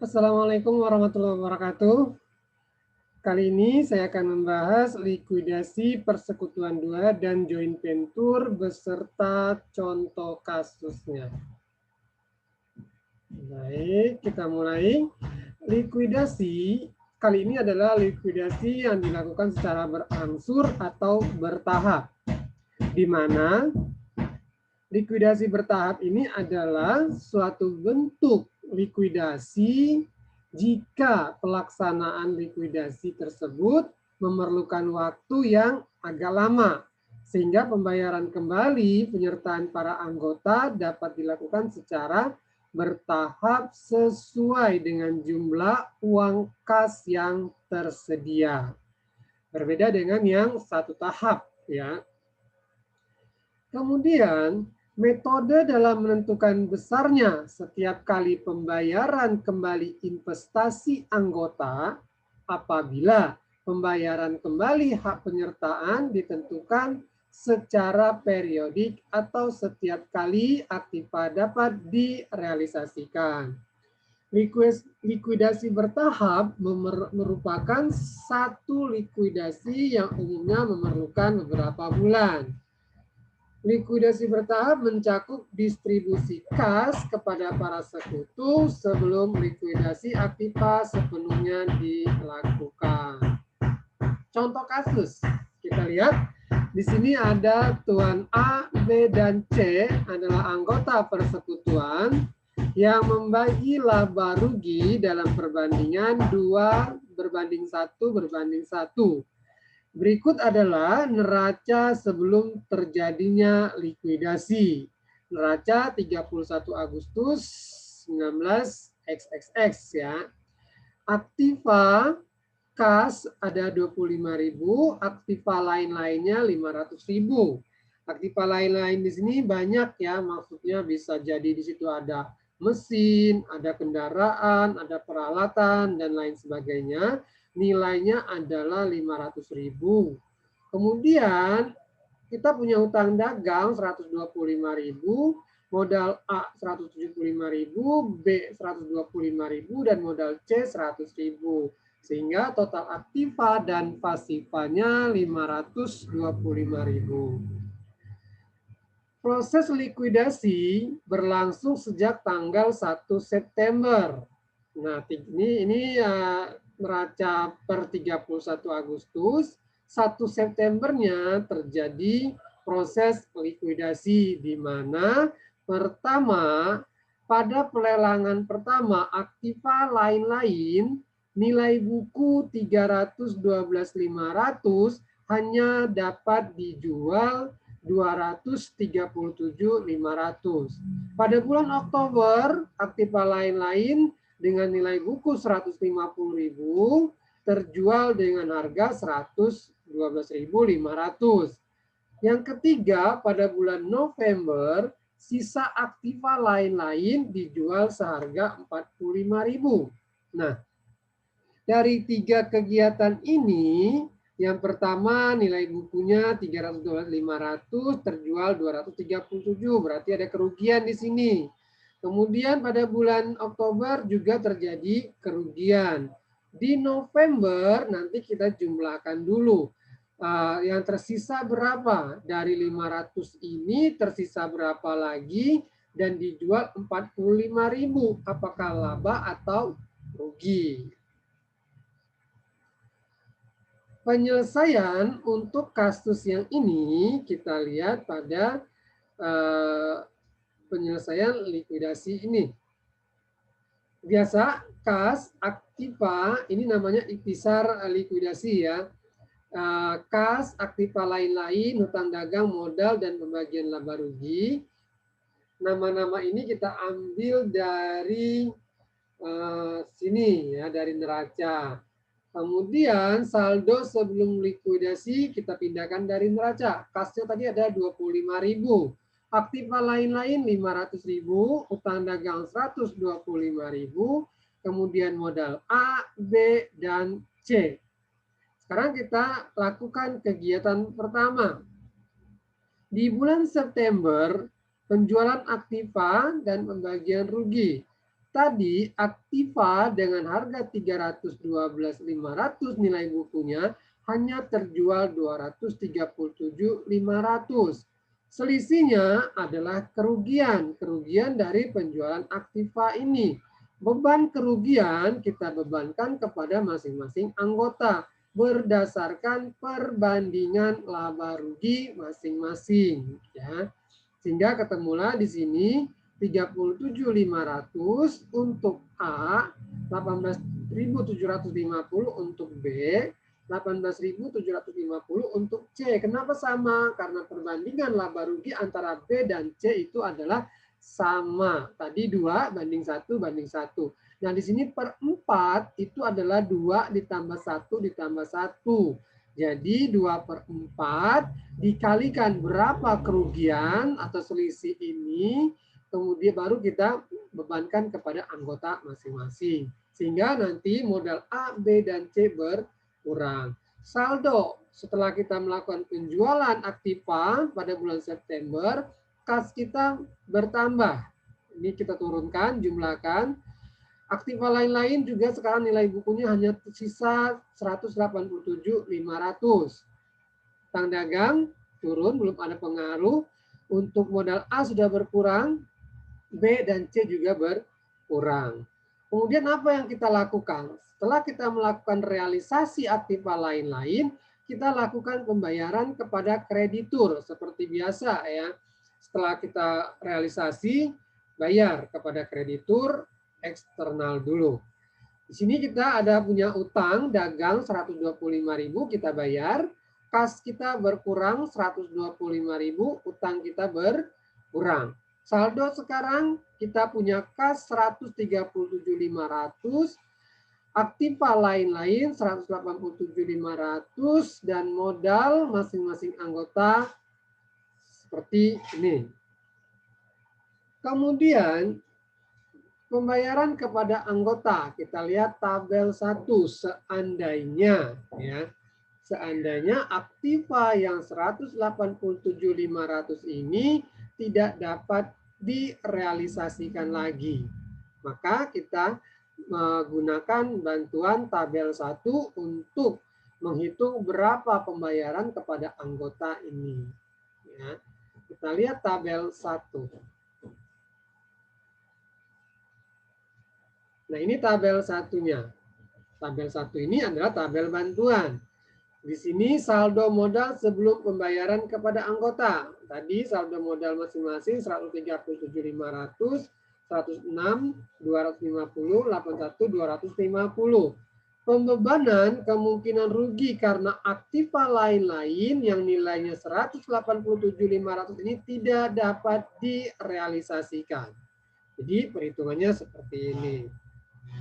Assalamualaikum warahmatullahi wabarakatuh. Kali ini saya akan membahas likuidasi persekutuan 2 dan joint venture beserta contoh kasusnya. Baik, kita mulai. Likuidasi kali ini adalah likuidasi yang dilakukan secara berangsur atau bertahap, di mana likuidasi bertahap ini adalah suatu bentuk likuidasi jika pelaksanaan likuidasi tersebut memerlukan waktu yang agak lama, sehingga pembayaran kembali penyertaan para anggota dapat dilakukan secara bertahap sesuai dengan jumlah uang kas yang tersedia. Berbeda dengan yang satu tahap, ya. Kemudian, metode dalam menentukan besarnya setiap kali pembayaran kembali investasi anggota apabila pembayaran kembali hak penyertaan ditentukan secara periodik atau setiap kali aktiva dapat direalisasikan. Likuidasi bertahap merupakan satu likuidasi yang umumnya memerlukan beberapa bulan. Likuidasi bertahap mencakup distribusi kas kepada para sekutu sebelum likuidasi aktiva sepenuhnya dilakukan. Contoh kasus, kita lihat di sini ada Tuan A, B, dan C adalah anggota persekutuan yang membagi laba rugi dalam perbandingan 2:1. Berikut adalah neraca sebelum terjadinya likuidasi. Neraca 31 Agustus 19 XXX ya. Aktiva kas ada 25.000, aktiva lain-lainnya 500.000. Aktiva lain-lain di sini banyak ya, maksudnya bisa jadi di situ ada mesin, ada kendaraan, ada peralatan dan lain sebagainya. Nilainya adalah 500.000. Kemudian kita punya hutang dagang 125.000, modal A 175.000, B 125.000 dan modal C 100.000. Sehingga total aktiva dan pasifanya 525.000. Proses likuidasi berlangsung sejak tanggal 1 September. Nah, ini neraca per 31 Agustus, 1 Septembernya terjadi proses likuidasi di mana pertama pada pelelangan pertama aktiva lain-lain nilai buku 312.500 hanya dapat dijual 237.500. Pada bulan Oktober, aktiva lain-lain dengan nilai buku 150.000 terjual dengan harga 112.500. Yang ketiga, pada bulan November, sisa aktiva lain-lain dijual seharga 45.000. Nah, dari tiga kegiatan ini, yang pertama nilai bukunya 312.500 terjual 237, berarti ada kerugian di sini. Kemudian pada bulan Oktober juga terjadi kerugian. Di November nanti kita jumlahkan dulu. Yang tersisa berapa? Dari 500 ini tersisa berapa lagi dan dijual 45.000. Apakah laba atau rugi? Penyelesaian untuk kasus yang ini kita lihat pada penyelesaian likuidasi ini. Biasa kas aktiva ini namanya ikhtisar likuidasi ya. Kas aktiva lain-lain, hutang dagang, modal dan pembagian laba rugi. Nama-nama ini kita ambil dari sini ya, dari neraca. Kemudian saldo sebelum likuidasi kita pindahkan dari neraca. Kasnya tadi ada 25.000. Aktiva lain-lain 500.000, utang dagang 125.000, kemudian modal A, B, dan C. Sekarang kita lakukan kegiatan pertama. Di bulan September, penjualan aktiva dan pembagian rugi. Tadi Aktiva dengan harga 312.500 nilai bukunya hanya terjual 237.500. Selisihnya adalah kerugian dari penjualan Aktiva ini. Beban kerugian kita bebankan kepada masing-masing anggota berdasarkan perbandingan laba rugi masing-masing, ya. Sehingga ketemulah di sini 37.500 untuk A, 18.750 untuk B, 18.750 untuk C. Kenapa sama? Karena perbandingan laba rugi antara B dan C itu adalah sama. Tadi 2 banding 1 banding 1. Nah, di sini per 4 itu adalah 2 ditambah 1 ditambah 1. Jadi 2/4 dikalikan berapa kerugian atau selisih ini, kemudian baru kita bebankan kepada anggota masing-masing. Sehingga nanti modal A, B, dan C berkurang. Saldo setelah kita melakukan penjualan Aktiva pada bulan September, kas kita bertambah. Ini kita turunkan, jumlahkan. Aktiva lain-lain juga sekarang nilai bukunya hanya sisa 187.500. Utang dagang turun, belum ada pengaruh. Untuk modal A sudah berkurang, B dan C juga berkurang. Kemudian apa yang kita lakukan? Setelah kita melakukan realisasi Aktiva lain-lain, kita lakukan pembayaran kepada kreditur seperti biasa, ya. Setelah kita realisasi, bayar kepada kreditur eksternal dulu. Di sini kita ada punya utang dagang 125.000 kita bayar, kas kita berkurang 125.000, utang kita berkurang. Saldo sekarang kita punya kas 137.500, Aktiva lain-lain 187.500 dan modal masing-masing anggota seperti ini. Kemudian pembayaran kepada anggota, kita lihat tabel 1, seandainya, ya, seandainya Aktiva yang 187.500 ini tidak dapat direalisasikan lagi, maka kita menggunakan bantuan tabel 1 untuk menghitung berapa pembayaran kepada anggota ini. Ya, kita lihat tabel 1. Nah, ini tabel satunya. Tabel 1 ini adalah tabel bantuan. Di sini saldo modal sebelum pembayaran kepada anggota. Tadi saldo modal masing-masing 137.500, 106, 250, 81, 250. Pembebanan kemungkinan rugi karena Aktiva lain-lain yang nilainya 187.500 ini tidak dapat direalisasikan. Jadi perhitungannya seperti ini.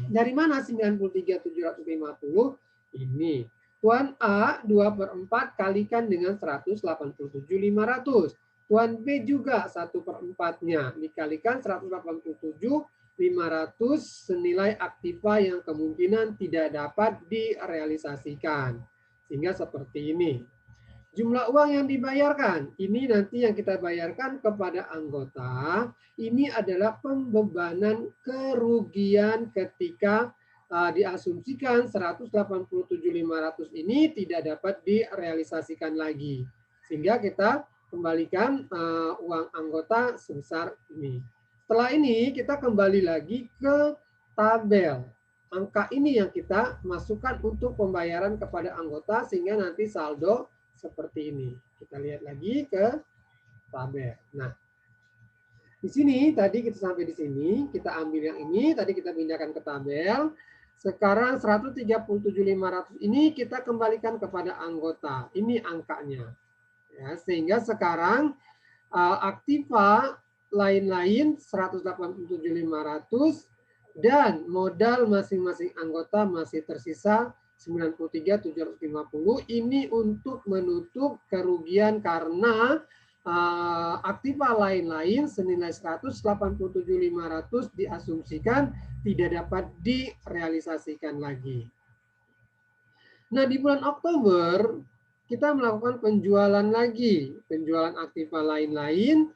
Dari mana 93.750? Ini. Tuan A 2/4 kalikan dengan 187.500. Tuan B juga 1/4-nya dikalikan 187.500 senilai Aktiva yang kemungkinan tidak dapat direalisasikan. Sehingga seperti ini. Jumlah uang yang dibayarkan, ini nanti yang kita bayarkan kepada anggota, ini adalah pembebanan kerugian ketika diasumsikan 187.500 ini tidak dapat direalisasikan lagi. Sehingga kita kembalikan uang anggota sebesar ini. Setelah ini kita kembali lagi ke tabel. Angka ini yang kita masukkan untuk pembayaran kepada anggota sehingga nanti saldo seperti ini. Kita lihat lagi ke tabel. Nah, di sini tadi kita sampai di sini, kita ambil yang ini, tadi kita pindahkan ke tabel. Sekarang 137.500 ini kita kembalikan kepada anggota. Ini angkanya. Ya, sehingga sekarang Aktiva lain-lain 187.500 dan modal masing-masing anggota masih tersisa 93.750. Ini untuk menutup kerugian karena Aktiva lain-lain senilai 187.500 diasumsikan tidak dapat direalisasikan lagi. Nah, di bulan Oktober kita melakukan penjualan lagi, penjualan Aktiva lain-lain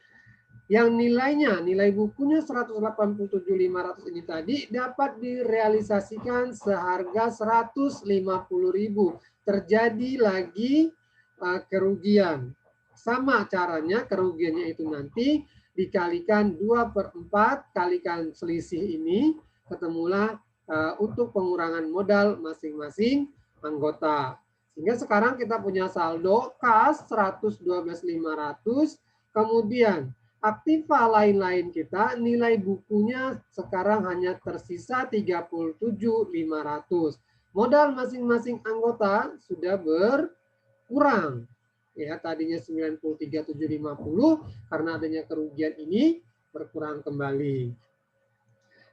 Yang nilai bukunya 187.500 ini tadi dapat direalisasikan seharga 150.000. Terjadi lagi kerugian. Sama caranya kerugiannya itu nanti dikalikan 2/4, kalikan selisih ini, ketemulah untuk pengurangan modal masing-masing anggota. Sehingga sekarang kita punya saldo kas 112.500, kemudian aktiva lain-lain kita, nilai bukunya sekarang hanya tersisa 37.500. Modal masing-masing anggota sudah berkurang. Ya, tadinya 93.750, karena adanya kerugian ini berkurang kembali.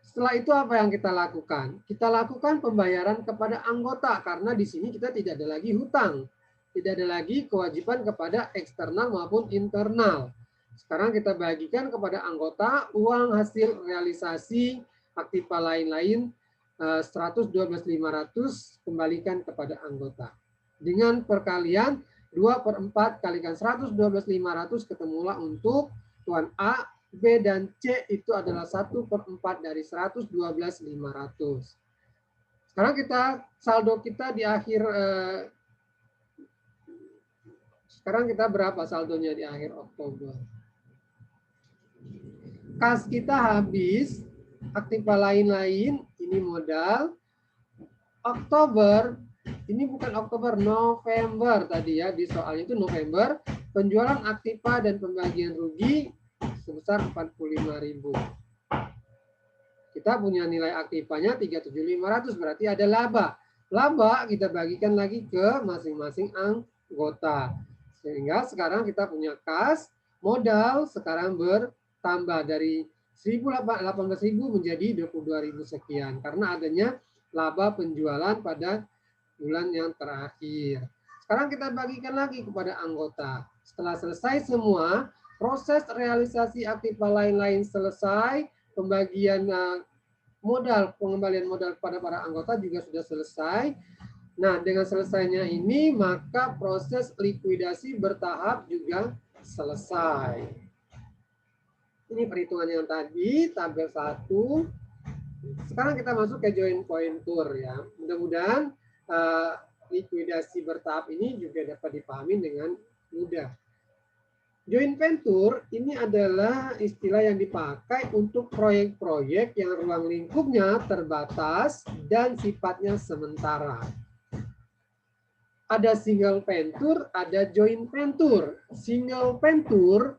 Setelah itu apa yang kita lakukan? Kita lakukan pembayaran kepada anggota, karena di sini kita tidak ada lagi hutang. Tidak ada lagi kewajiban kepada eksternal maupun internal. Sekarang kita bagikan kepada anggota uang hasil realisasi aktiva lain-lain 112.500 kembalikan kepada anggota. Dengan perkalian 2/4 kalikan 112.500 ketemulah untuk Tuan A, B, dan C itu adalah 1/4 dari 112.500. Sekarang saldo kita di akhir, sekarang kita berapa saldonya di akhir Oktober? Kas kita habis, aktiva lain-lain, ini modal. Oktober, ini bukan Oktober, November tadi ya, di soalnya itu November, penjualan aktiva dan pembagian rugi sebesar 45.000. Kita punya nilai aktivanya 37.500, berarti ada laba. Laba kita bagikan lagi ke masing-masing anggota. Sehingga sekarang kita punya kas, modal sekarang bertambah dari 18.000 menjadi 22.000 sekian. Karena adanya laba penjualan pada bulan yang terakhir. Sekarang kita bagikan lagi kepada anggota. Setelah selesai semua, proses realisasi aktiva lain-lain selesai, pembagian modal, pengembalian modal kepada para anggota juga sudah selesai. Nah, dengan selesainya ini, maka proses likuidasi bertahap juga selesai. Ini perhitungan yang tadi, tabel 1. Sekarang kita masuk ke joint pointer ya. Mudah-mudahan likuidasi bertahap ini juga dapat dipahami dengan mudah. Joint venture ini adalah istilah yang dipakai untuk proyek-proyek yang ruang lingkupnya terbatas dan sifatnya sementara. Ada single venture, ada joint venture. Single venture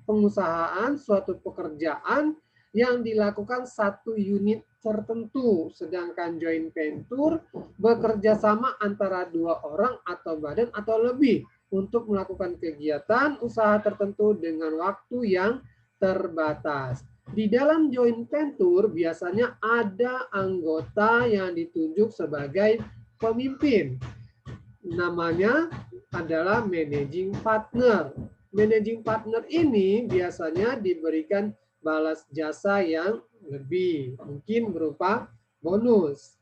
pengusahaan suatu pekerjaan yang dilakukan satu unit tertentu, sedangkan joint venture bekerja sama antara 2 orang atau badan atau lebih untuk melakukan kegiatan usaha tertentu dengan waktu yang terbatas. Di dalam joint venture biasanya ada anggota yang ditunjuk sebagai pemimpin. Namanya adalah managing partner. Managing partner ini biasanya diberikan balas jasa yang lebih, mungkin berupa bonus.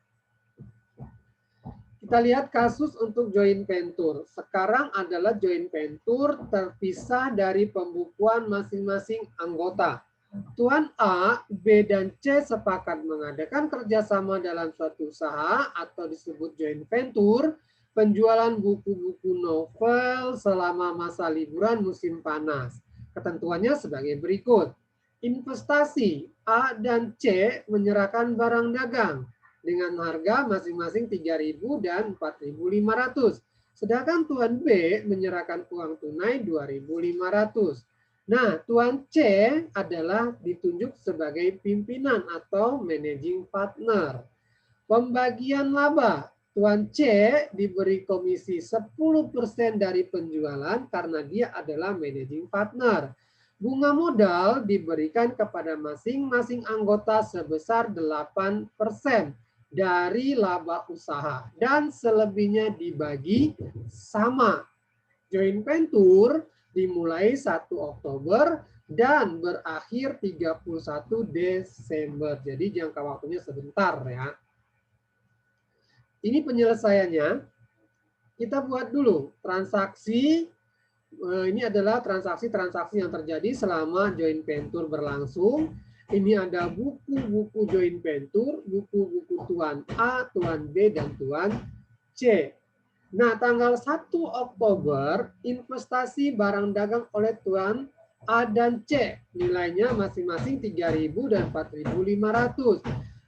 Kita lihat kasus untuk joint venture. Sekarang adalah joint venture terpisah dari pembukuan masing-masing anggota. Tuan A, B, dan C sepakat mengadakan kerjasama dalam suatu usaha atau disebut joint venture, penjualan buku-buku novel selama masa liburan musim panas. Ketentuannya sebagai berikut. Investasi, A dan C menyerahkan barang dagang dengan harga masing-masing 3.000 dan 4.500. Sedangkan Tuan B menyerahkan uang tunai 2.500. Nah, Tuan C adalah ditunjuk sebagai pimpinan atau managing partner. Pembagian laba, Tuan C diberi komisi 10% dari penjualan karena dia adalah managing partner. Bunga modal diberikan kepada masing-masing anggota sebesar 8% dari laba usaha dan selebihnya dibagi sama. Joint venture dimulai 1 Oktober dan berakhir 31 Desember. Jadi jangka waktunya sebentar ya. Ini penyelesaiannya. Kita buat dulu transaksi Ini adalah transaksi-transaksi yang terjadi selama joint venture berlangsung. Ini ada buku-buku joint venture, buku-buku Tuan A, Tuan B, dan Tuan C. Nah, tanggal 1 Oktober, investasi barang dagang oleh Tuan A dan C. Nilainya masing-masing 3.000 dan 4.500.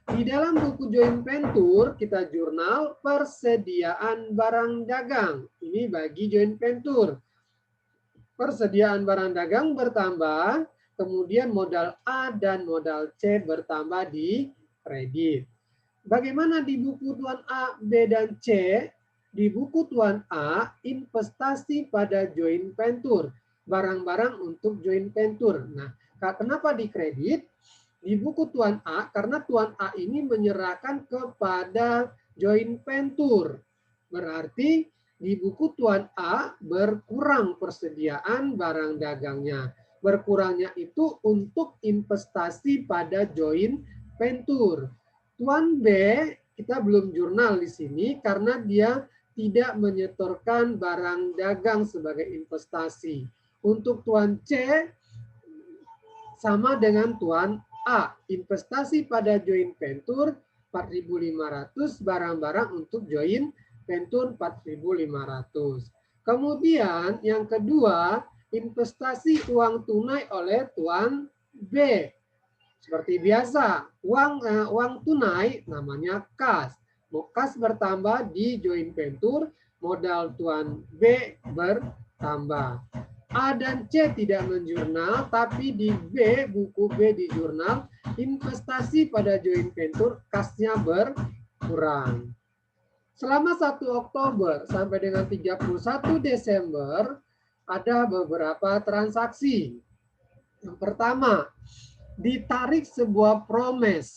Di dalam buku joint venture, kita jurnal persediaan barang dagang. Ini bagi joint venture. Persediaan barang dagang bertambah, kemudian modal A dan modal C bertambah di kredit. Bagaimana di buku Tuan A, B, dan C? Di buku Tuan A, investasi pada joint venture, barang-barang untuk joint venture. Nah, kenapa di kredit? Di buku Tuan A, karena Tuan A ini menyerahkan kepada joint venture. Berarti di buku Tuan A berkurang persediaan barang dagangnya. Berkurangnya itu untuk investasi pada joint venture. Tuan B kita belum jurnal di sini karena dia tidak menyetorkan barang dagang sebagai investasi. Untuk Tuan C sama dengan Tuan A, investasi pada joint venture 4.500, barang-barang untuk joint venture 4.500. Kemudian yang kedua, investasi uang tunai oleh Tuan B. Seperti biasa, uang tunai namanya kas. Kas bertambah di joint venture, modal Tuan B bertambah. A dan C tidak menjurnal, tapi di B, buku B di jurnal, investasi pada joint venture, kasnya berkurang. Selama 1 Oktober sampai dengan 31 Desember, ada beberapa transaksi. Yang pertama, ditarik sebuah promes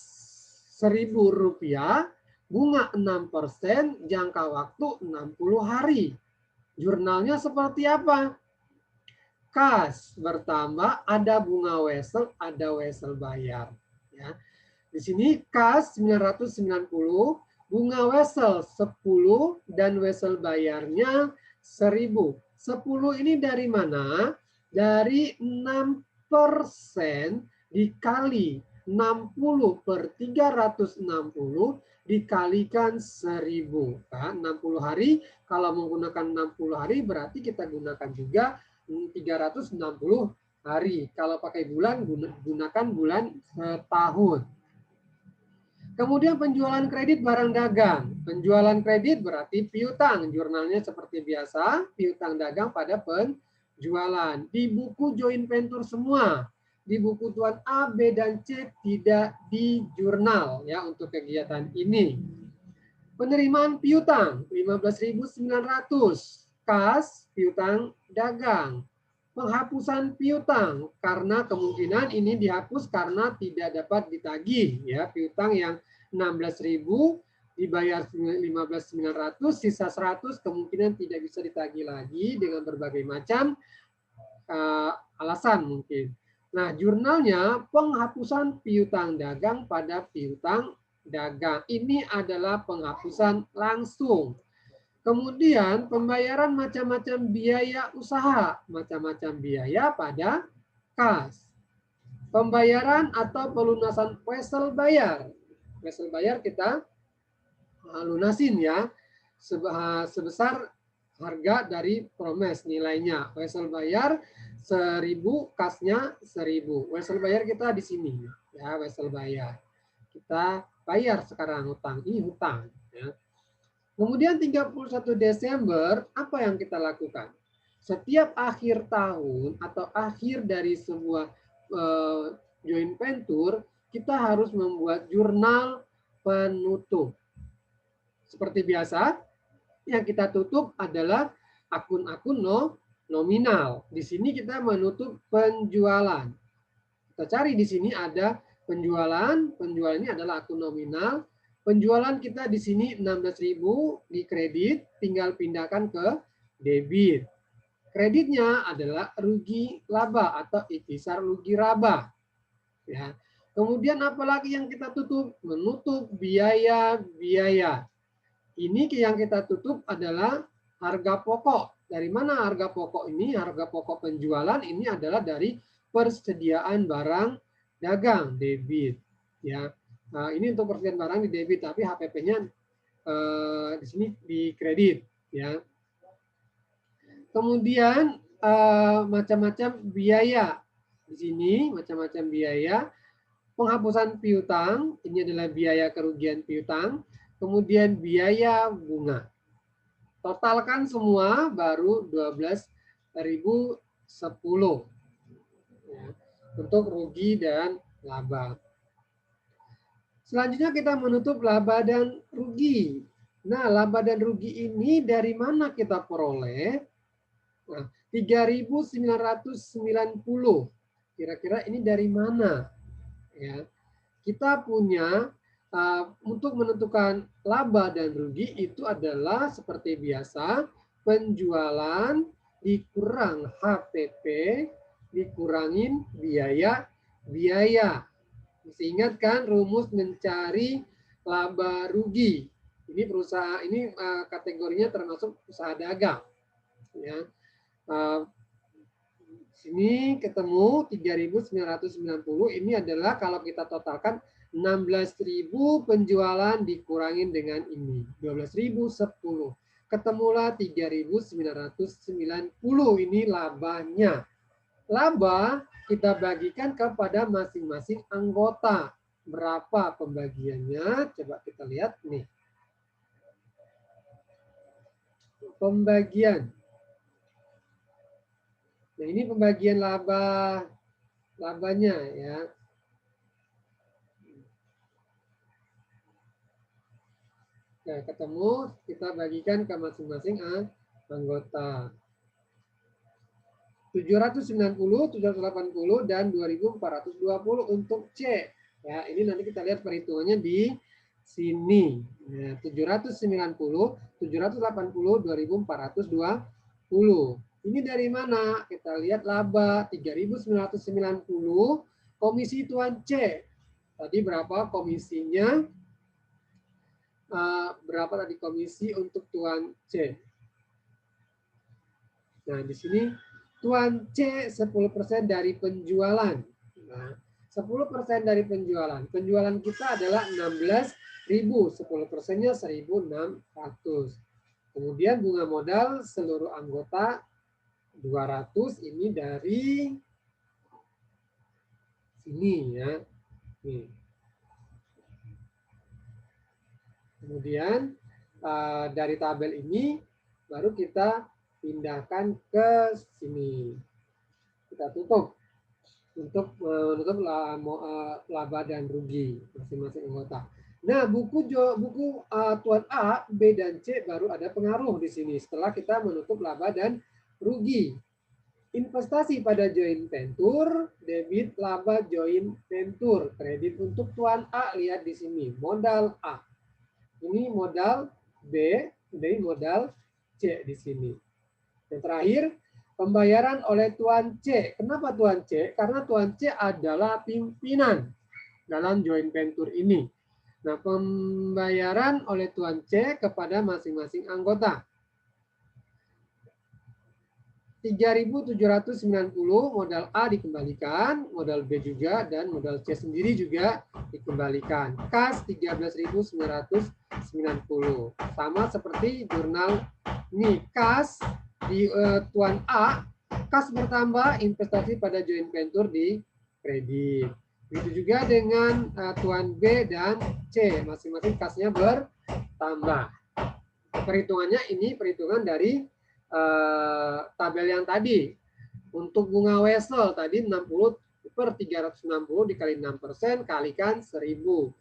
Rp1.000, bunga 6%, jangka waktu 60 hari. Jurnalnya seperti apa? Kas bertambah, ada bunga wesel, ada wesel bayar. Ya. Di sini kas 990, bunga wesel 10, dan wesel bayarnya 1.000. 10 ini dari mana? Dari 6% dikali 60 per 360 dikalikan 1.000. Kan? 60 hari, kalau menggunakan 60 hari berarti kita gunakan juga 360 hari. Kalau pakai bulan, gunakan bulan setahun. Kemudian penjualan kredit barang dagang. Penjualan kredit berarti piutang. Jurnalnya seperti biasa, piutang dagang pada penjualan. Di buku joint venture semua. Di buku Tuan A, B, dan C tidak di jurnal ya untuk kegiatan ini. Penerimaan piutang 15.900. Kas piutang dagang. Penghapusan piutang karena kemungkinan ini dihapus karena tidak dapat ditagih ya, piutang yang 16.000 dibayar 15.900, sisa 100 kemungkinan tidak bisa ditagih lagi dengan berbagai macam alasan mungkin. Nah, jurnalnya penghapusan piutang dagang pada piutang dagang. Ini adalah penghapusan langsung. Kemudian pembayaran macam-macam biaya usaha, macam-macam biaya pada kas. Pembayaran atau pelunasan wesel bayar. Wesel bayar kita lunasin ya, sebesar harga dari promes nilainya. Wesel bayar 1.000, kasnya 1.000. Wesel bayar kita di sini ya, wesel bayar. Kita bayar sekarang hutang, ini hutang ya. Kemudian 31 Desember, apa yang kita lakukan? Setiap akhir tahun atau akhir dari sebuah joint venture, kita harus membuat jurnal penutup. Seperti biasa, yang kita tutup adalah akun-akun nominal. Di sini kita menutup penjualan. Kita cari di sini ada penjualan, penjualan ini adalah akun nominal. Penjualan kita di sini 16.000 di kredit, tinggal pindahkan ke debit. Kreditnya adalah rugi laba atau ikhtisar rugi raba. Ya. Kemudian apalagi yang kita tutup? Menutup biaya-biaya. Ini yang kita tutup adalah harga pokok Dari mana harga pokok ini? Harga pokok penjualan ini adalah dari persediaan barang dagang, debit. Ya, nah, ini untuk persediaan barang di debit, tapi HPP-nya di sini di kredit. Ya. Kemudian macam-macam biaya di sini, macam-macam biaya. Penghapusan piutang, ini adalah biaya kerugian piutang. Kemudian biaya bunga. Totalkan semua baru 12.010 ya, untuk rugi dan laba. Selanjutnya kita menutup laba dan rugi. Nah, laba dan rugi ini dari mana kita peroleh? Nah, 3.990. Kira-kira ini dari mana? Ya. Kita punya untuk menentukan laba dan rugi itu adalah seperti biasa, penjualan dikurang HPP dikurangin biaya. Masih ingat kan rumus mencari laba rugi? Ini perusahaan, ini kategorinya termasuk usaha dagang. Ya. Sini ketemu 3.990, ini adalah kalau kita totalkan 16.000 penjualan dikurangin dengan ini 12.010, ketemulah 3.990. Ini labanya. Laba kita bagikan kepada masing-masing anggota. Berapa pembagiannya? Coba kita lihat nih. Pembagian. Nah, ini pembagian labanya ya. Nah, ketemu kita bagikan ke masing-masing anggota. 790, 780 dan 2.420 untuk C. Ya, ini nanti kita lihat perhitungannya di sini. Nah, 790, 780, 2.420. Ini dari mana? Kita lihat laba 3.990, komisi tuan C. Tadi berapa komisinya? Berapa tadi komisi untuk tuan C? Nah, di sini tuan C 10% dari penjualan. Nah, 10% dari penjualan. Penjualan kita adalah 16.000, 10%-nya 1.600. Kemudian bunga modal seluruh anggota 200, ini dari sini ya. Nih. Kemudian dari tabel ini baru kita pindahkan ke sini. Kita tutup untuk menutup laba dan rugi masing-masing anggota. Nah, buku Tuan A, B, dan C baru ada pengaruh di sini setelah kita menutup laba dan rugi. Investasi pada joint venture, debit laba joint venture, kredit untuk Tuan A, lihat di sini, modal A. Ini modal B, ini modal C di sini. Yang terakhir, pembayaran oleh Tuan C. Kenapa Tuan C? Karena Tuan C adalah pimpinan dalam joint venture ini. Nah, pembayaran oleh Tuan C kepada masing-masing anggota. 3.790 modal A dikembalikan, modal B juga, dan modal C sendiri juga dikembalikan. Kas 13.990. Sama seperti jurnal ini, kas di Tuan A, kas bertambah, investasi pada joint venture di kredit. Begitu juga dengan Tuan B dan C, masing-masing kasnya bertambah. Perhitungannya ini perhitungan dari tabel yang tadi. Untuk bunga Wesel tadi 60 per 360 dikali 6% kalikan 1.000.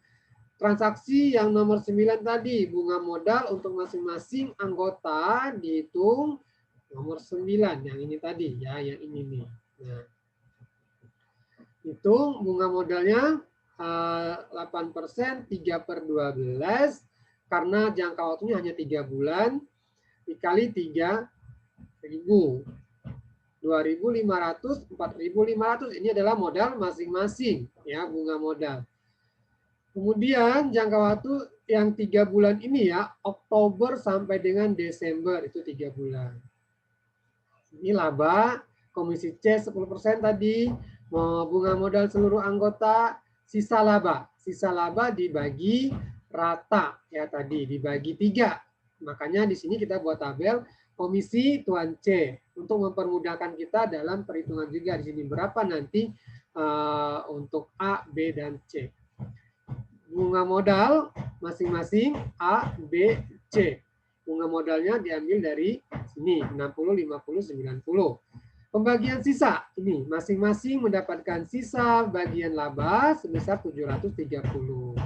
Transaksi yang nomor 9 tadi, bunga modal untuk masing-masing anggota dihitung nomor 9, yang ini tadi ya, yang ini nih. Nah, hitung bunga modalnya 8%, 3 per 12, karena jangka waktunya hanya 3 bulan, dikali 3.000. 2.500, 4.500, ini adalah modal masing-masing ya, bunga modal. Kemudian jangka waktu yang 3 bulan ini ya, Oktober sampai dengan Desember, itu 3 bulan. Ini laba, komisi C 10% tadi, bunga modal seluruh anggota, sisa laba. Sisa laba dibagi rata ya tadi, dibagi 3. Makanya di sini kita buat tabel komisi Tuan C untuk mempermudahkan kita dalam perhitungan juga di sini berapa nanti untuk A, B, dan C. Bunga modal masing-masing A, B, C. Bunga modalnya diambil dari sini 60, 50, 90. Pembagian sisa ini masing-masing mendapatkan sisa bagian laba sebesar 730.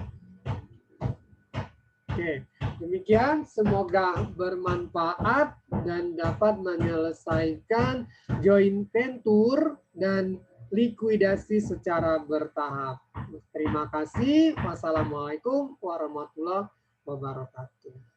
Oke, demikian semoga bermanfaat dan dapat menyelesaikan joint venture dan likuidasi secara bertahap. Terima kasih. Wassalamualaikum warahmatullahi wabarakatuh.